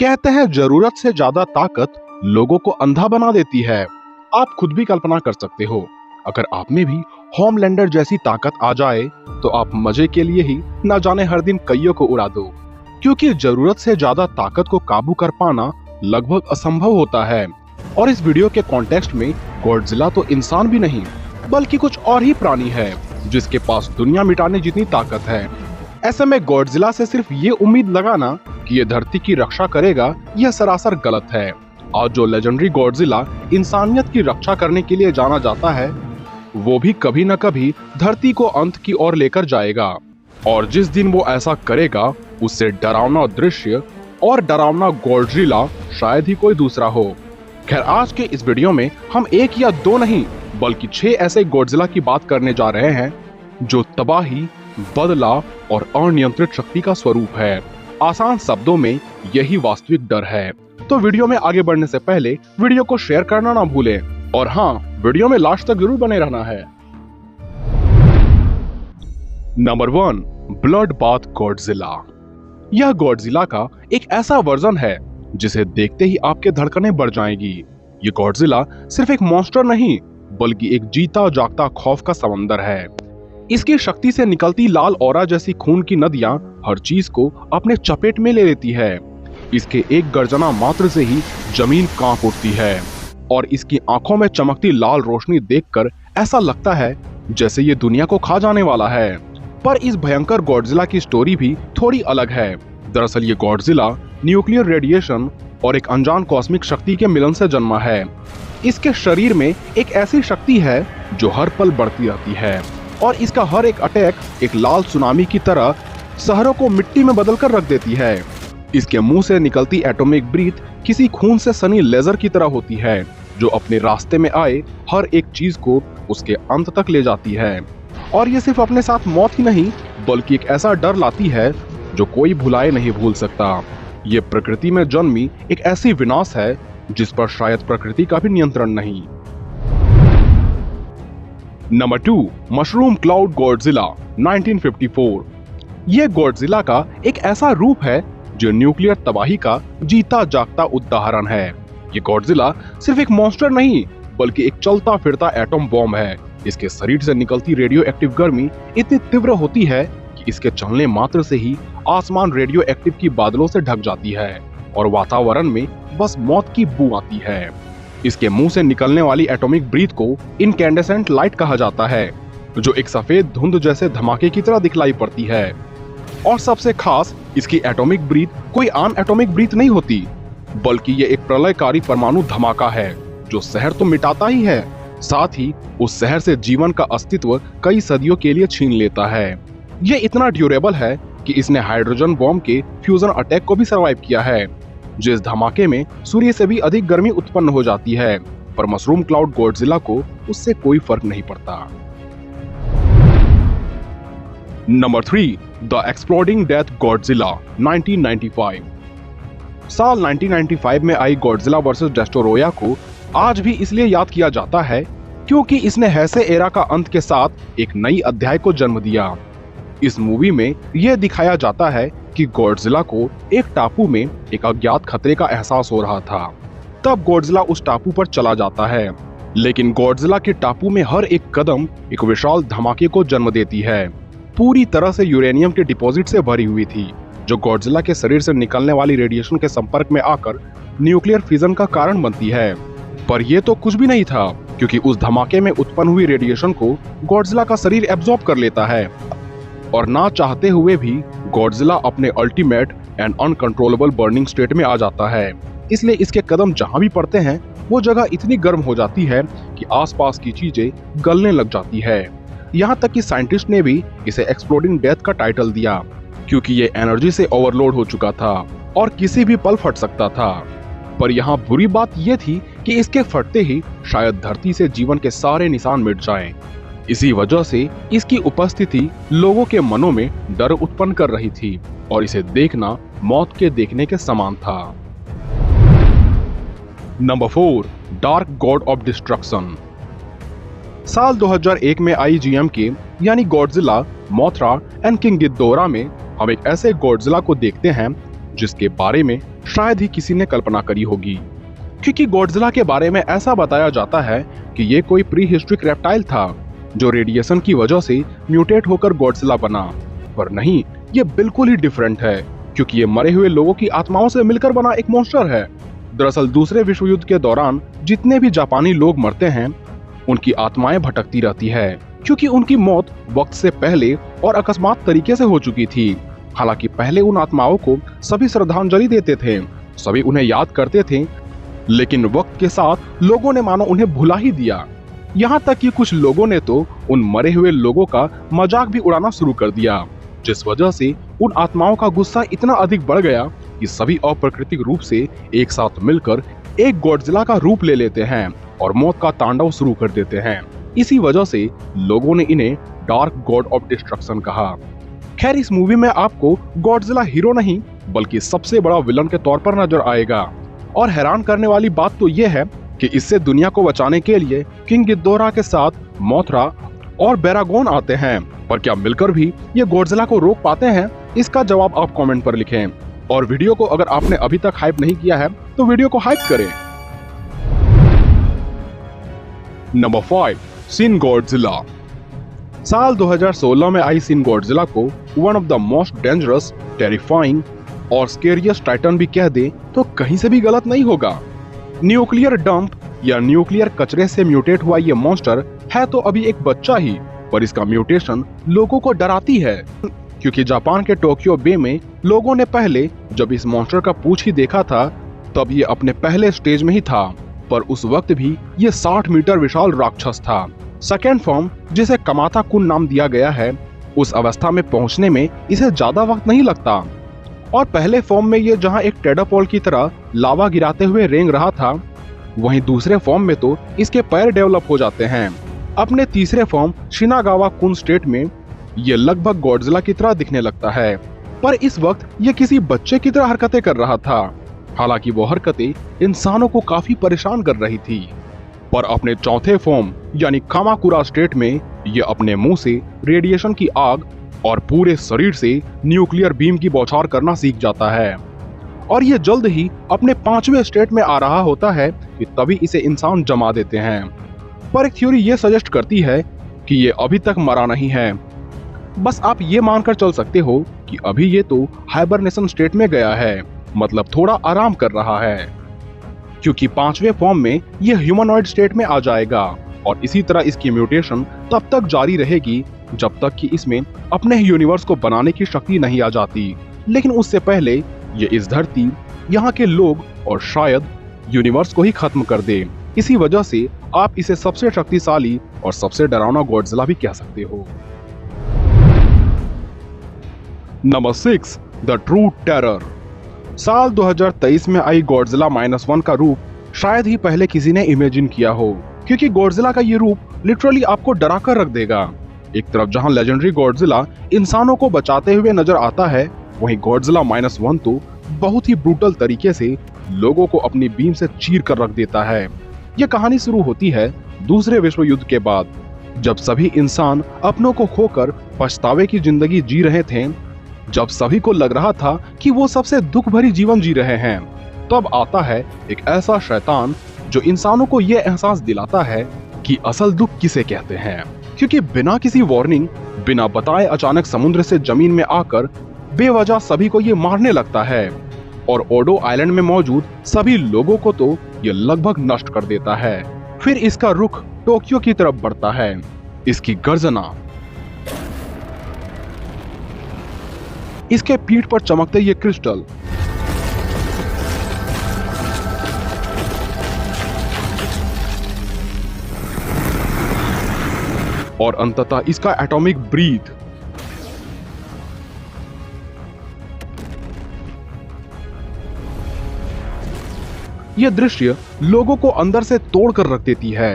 कहते हैं जरूरत से ज्यादा ताकत लोगों को अंधा बना देती है। आप खुद भी कल्पना कर सकते हो, अगर आप में भी होमलैंडर जैसी ताकत आ जाए तो आप मजे के लिए ही न जाने हर दिन कईयों को उड़ा दो। क्योंकि जरूरत से ज्यादा ताकत को काबू कर पाना लगभग असंभव होता है। और इस वीडियो के कॉन्टेक्स्ट में गॉडजिला तो इंसान भी नहीं बल्कि कुछ और ही प्राणी है जिसके पास दुनिया मिटाने जितनी ताकत है। ऐसे में गॉडजिला से सिर्फ ये उम्मीद लगाना कि ये धरती की रक्षा करेगा, यह सरासर गलत है। आज जो लेजेंडरी गॉडजिला इंसानियत की रक्षा करने के लिए जाना जाता है, वो भी कभी न कभी धरती को अंत की ओर लेकर जाएगा। और जिस दिन वो ऐसा करेगा, उससे डरावना दृश्य और डरावना गॉडजिला शायद ही कोई दूसरा हो। खैर, आज के इस वीडियो में हम एक या दो नहीं बल्कि 6 ऐसे गॉडजिला की बात करने जा रहे हैं जो तबाही, बदलाव और अनियंत्रित शक्ति का स्वरूप है। आसान शब्दों में यही वास्तविक डर है। तो वीडियो में आगे बढ़ने से पहले वीडियो को शेयर करना ना भूलें और हाँ, वीडियो में लास्ट तक जरूर बने रहना है। Number 1, blood bath Godzilla. यह गॉडजिला का एक ऐसा वर्जन है जिसे देखते ही आपके धड़कनें बढ़ जाएंगी। ये गॉडजिला सिर्फ एक मॉन्स्टर नहीं बल्कि एक जीता जागता खौफ का समंदर है। इसकी शक्ति से निकलती लाल ऑरा जैसी खून की नदियां हर चीज को अपने चपेट में ले लेती है। इसके एक गर्जना मात्र से ही जमीन कांप उठती है और इसकी आंखों में चमकती लाल रोशनी देखकर ऐसा लगता है जैसे ये दुनिया को खा जाने वाला है। पर इस भयंकर गॉडजिला की स्टोरी भी थोड़ी अलग है। दरअसल ये गॉडजिला न्यूक्लियर रेडिएशन और एक अनजान कॉस्मिक शक्ति के मिलन से जन्मा है। इसके शरीर में एक ऐसी शक्ति है जो हर पल बढ़ती रहती है और इसका हर एक अटैक एक लाल सुनामी की तरह शहरों को मिट्टी में बदलकर रख देती है। इसके मुंह से निकलती एटॉमिक ब्रीथ किसी खून से सनी लेजर की तरह होती है जो अपने रास्ते में आए हर एक चीज को उसके अंत तक ले जाती है। और ये सिर्फ अपने साथ मौत ही नहीं बल्कि एक ऐसा डर लाती है जो कोई भुलाए नहीं भूल सकता। ये प्रकृति में जन्मी एक ऐसी विनाश है जिस पर शायद प्रकृति का भी नियंत्रण नहीं। Number 2, mushroom cloud Godzilla 1954। ये गॉडजिला का एक ऐसा रूप है जो न्यूक्लियर तबाही का जीता जागता उदाहरण है। ये गॉडजिला सिर्फ एक मॉन्स्टर नहीं बल्कि एक चलता फिरता एटम बॉम्ब है। इसके शरीर से निकलती रेडियो एक्टिव गर्मी इतनी तीव्र होती है कि इसके चलने मात्र से ही आसमान रेडियो एक्टिव की बादलों से ढक जाती है और वातावरण में बस मौत की बू आती है। इसके मुंह से निकलने वाली एटॉमिक ब्रीथ को इनकैंडेसेंट लाइट कहा जाता है जो एक सफेद धुंध जैसे धमाके की तरह दिखलाई पड़ती है। और सबसे खास, इसकी एटॉमिक ब्रीथ कोई आम एटॉमिक ब्रीथ नहीं होती बल्कि ये एक प्रलयकारी परमाणु धमाका है जो शहर तो मिटाता ही है, साथ ही उस शहर से जीवन का अस्तित्व कई सदियों के लिए छीन लेता है। ये इतना ड्यूरेबल है कि इसने हाइड्रोजन बॉम्ब के फ्यूजन अटैक को भी सर्वाइव किया है, जिस धमाके में सूर्य से भी अधिक गर्मी उत्पन्न हो जाती है। पर मशरूम क्लाउड गॉडजिला को उससे कोई फर्क नहीं पड़ता। Number 3, the exploding death Godzilla 1995। साल 1995 में आई गॉडजिला वर्सेस डेस्ट्रोया को आज भी इसलिए याद किया जाता है क्योंकि इसने हेसे एरा का अंत के साथ एक नई अध्याय को जन्म दिया। इस मूवी में यह दिखाया जाता है कि गॉडजिला को एक टापू में एक अज्ञात खतरे का एहसास हो रहा था। तब गॉडजिला उस टापू पर चला जाता है, लेकिन गॉडजिला के टापू में हर एक कदम एक विशाल धमाके को जन्म देती है। पूरी तरह से यूरेनियम के डिपॉजिट से भरी हुई थी जो गॉडजिला के शरीर से निकलने वाली रेडिएशन के संपर्क में आकर न्यूक्लियर फिजन का कारण बनती है। पर यह तो कुछ भी नहीं था क्योंकि उस धमाके में उत्पन्न हुई रेडिएशन को गॉडजिला का शरीर एब्जॉर्ब कर लेता है और ना चाहते हुए भी गॉडजिला अपने ultimate and uncontrollable burning state में आ जाता है। इसलिए इसके कदम जहां भी पड़ते हैं वो जगह इतनी गर्म हो जाती है कि आसपास की चीजें गलने लग जाती है। यहाँ तक कि साइंटिस्ट ने भी इसे एक्सप्लोडिंग डेथ का टाइटल दिया क्योंकि ये एनर्जी से ओवरलोड हो चुका था और किसी भी पल फट सकता था। पर यहाँ बुरी बात यह थी कि इसके फटते ही शायद धरती से जीवन के सारे निशान मिट जाएं। इसी वजह से इसकी उपस्थिति लोगों के मनों में डर उत्पन्न कर रही थी और इसे देखना मौत के देखने के समान था। Number 4, dark God of destruction. साल 2001 में आई GMK यानी गॉडजिला, मोथरा एंड किंग गिदोरा में हम एक ऐसे गॉडजिला को देखते हैं जिसके बारे में शायद ही किसी ने कल्पना करी होगी, क्योंकि गॉडजिला के बारे में ऐसा बताया जाता है कि ये कोई प्री हिस्ट्रिक रेप्टाइल था जो रेडिएशन की वजह से म्यूटेट होकर गॉडजिला बना। पर नहीं, ये बिल्कुल ही डिफरेंट है, क्योंकि ये मरे हुए लोगों की आत्माओं से मिलकर बना एक मॉन्स्टर है। दरअसल दूसरे विश्व युद्ध के दौरान जितने भी जापानी लोग मरते हैं उनकी आत्माएं भटकती रहती है, क्योंकि उनकी मौत वक्त से पहले और अकस्मात तरीके से हो चुकी थी। हालांकि पहले उन आत्माओं को सभी श्रद्धांजलि देते थे, सभी उन्हें याद करते थे, लेकिन वक्त के साथ लोगों ने मानो उन्हें भुला ही दिया। यहाँ तक कि कुछ लोगों ने तो उन मरे हुए लोगों का मजाक भी उड़ाना शुरू कर दिया, जिस वजह से उन आत्माओं का गुस्सा इतना अधिक बढ़ गया कि सभी अप्राकृतिक रूप से एक साथ मिलकर एक गॉडजिला का रूप ले लेते हैं और मौत का तांडव शुरू कर देते हैं। इसी वजह से लोगों ने इन्हें डार्क गॉड ऑफ डिस्ट्रक्शन कहा। खैर, इस मूवी में आपको गॉडजिला हीरो नहीं बल्कि सबसे बड़ा विलन के तौर पर नजर आएगा। और हैरान करने वाली बात तो यह है कि इससे दुनिया को बचाने के लिए किंग गिदोरा के साथ मोथरा और बेरागोन आते हैं। पर क्या मिलकर भी ये गॉडजिला को रोक पाते हैं? इसका जवाब आप कमेंट पर लिखें। और वीडियो को अगर आपने अभी तक हाइप नहीं किया है तो वीडियो को हाइप करें। नंबर 5, सिन गॉडजिला। साल 2016 में आई सिन गॉडजिला को one of the most dangerous, terrifying और स्केरियस्ट टाइटन भी कह दे तो कहीं से भी गलत नहीं होगा। न्यूक्लियर डंप या न्यूक्लियर कचरे से म्यूटेट हुआ ये मॉन्स्टर है तो अभी एक बच्चा ही, पर इसका म्यूटेशन लोगों को डराती है, क्योंकि जापान के टोक्यो बे में लोगों ने पहले जब इस मॉन्स्टर का पूंछ ही देखा था तब ये अपने पहले स्टेज में ही था, पर उस वक्त भी ये 60 मीटर विशाल राक्षस था। सेकेंड फॉर्म, जिसे कमाता कुन नाम दिया गया है, उस अवस्था में पहुंचने में इसे ज्यादा वक्त नहीं लगता। और पहले फॉर्म में ये जहां एक टेडापोल की तरह लावा गिराते हुए रेंग रहा था, वहीं दूसरे फॉर्म में तो इसके पैर डेवलप हो जाते हैं। अपने तीसरे फॉर्म शिनागावा कुन स्टेट में ये लगभग गॉडजिला की तरह दिखने लगता है, पर इस वक्त ये किसी बच्चे की तरह हरकतें कर रहा था। हालांकि वो हरकतें इंसानों को काफी परेशान कर रही थी। पर अपने चौथे फॉर्म यानी कामाकुरा स्टेट में ये अपने मुंह से रेडिएशन की आग और पूरे शरीर से न्यूक्लियर बीम की बौछार करना सीख जाता है। और ये जल्द ही अपने 5वें स्टेट में आ रहा होता है कि तभी इसे इंसान जमा देते हैं। पर एक थ्योरी ये सजेस्ट करती है कि ये अभी तक मरा नहीं है। बस आप ये मानकर चल सकते हो कि अभी ये तो हाइबरनेशन स्टेट में गया है, मतलब थोड़ा आराम कर रहा है, क्योंकि 5वें फॉर्म में ये ह्यूमनॉइड स्टेट में आ जाएगा। और इसी तरह इसकी म्यूटेशन तब तक जारी रहेगी जब तक कि इसमें अपने यूनिवर्स को बनाने की शक्ति नहीं आ जाती। लेकिन उससे पहले ये इस धरती, यहाँ के लोग और शायद यूनिवर्स को ही खत्म कर दे। इसी वजह से आप इसे सबसे शक्तिशाली और सबसे डरावना गॉडजिला भी कह सकते हो। Number 6, the true terror. साल 2023 में आई गॉडजिला -1 का रूप शायद ही पहले किसी ने इमेजिन किया हो, क्योंकि गॉडजिला का ये रूप लिटरली आपको डरा कर रख देगा। एक तरफ जहां लेजेंडरी गॉडजिला इंसानों को बचाते हुए नजर आता है, वहीं गॉडजिला -1 तो बहुत ही ब्रूटल तरीके से लोगों को अपनी बीम से चीर कर रख देता है। यह कहानी शुरू होती है दूसरे विश्व युद्ध के बाद, जब सभी इंसान अपनों को खोकर पछतावे की जिंदगी जी रहे थे, जब सभी को लग रहा था कि वो सबसे दुख भरी जीवन जी रहे हैं। तब आता है एक ऐसा शैतान जो इंसानों को यह एहसास दिलाता है कि असल दुख किसे कहते हैं, क्योंकि बिना किसी वार्निंग, बिना बताए अचानक समुद्र से जमीन में आकर बेवजह सभी को ये मारने लगता है और ओडो आइलैंड में मौजूद सभी लोगों को तो ये लगभग नष्ट कर देता है। फिर इसका रुख टोक्यो की तरफ बढ़ता है। इसकी गर्जना, इसके पीठ पर चमकते ये क्रिस्टल, और अंततः इसका एटॉमिक ब्रीथ। यह दृश्य लोगों को अंदर से तोड़ कर रख देती है।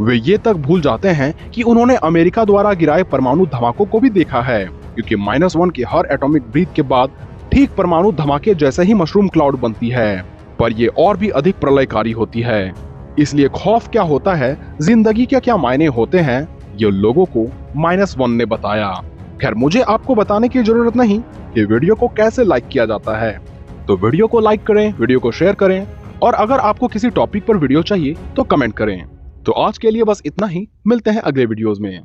वे ये तक भूल जाते हैं कि उन्होंने अमेरिका द्वारा गिराए परमाणु धमाकों को भी देखा है, क्योंकि -1 के हर एटॉमिक ब्रीथ के बाद ठीक परमाणु धमाके जैसे ही मशरूम क्लाउड बनती है, पर ये और भी अधिक प्रलयकारी होती है। इसलिए खौफ क्या होता है, जिंदगी के क्या मायने होते हैं, ये लोगों को -1 ने बताया। खैर, मुझे आपको बताने की जरूरत नहीं कि वीडियो को कैसे लाइक किया जाता है। तो वीडियो को लाइक करें, वीडियो को शेयर करें और अगर आपको किसी टॉपिक पर वीडियो चाहिए तो कमेंट करें। तो आज के लिए बस इतना ही, मिलते हैं अगले वीडियोस में।